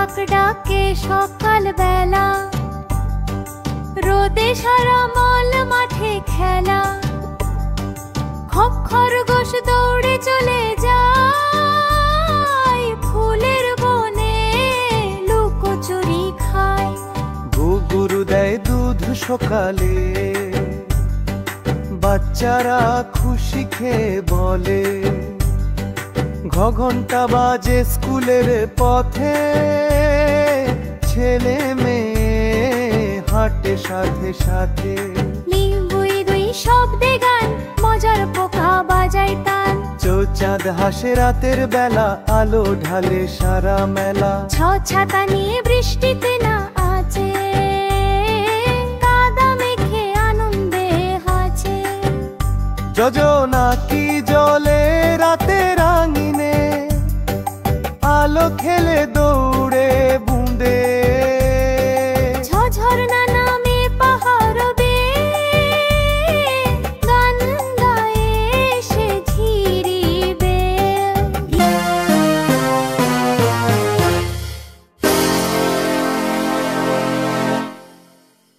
কাক ডাকে সকাল বেলা, রোদে সারা মল মাঠে খেলা। খরগোশ দৌড়ে চলে যায়, ফুলের বনে লুকোচুরি খায়। গুরু দেয় দুধ সকালে, বাচ্চারা খুশি খেয়ে বলে। ঘন্টা বাজে স্কুলের পথে, ছেলে মেয়ে হাঁটে সাথে সাথে। লিম্বুই দুই শব্দে গান, মজার পোকা বাজায় তান। চাঁদ হাসে রাতের বেলা, আলো ঢালে সারা মেলা। ছাতা নিয়ে বৃষ্টিতে না আছে, কাদা মেখে আনন্দে হাসে। যোজনা কি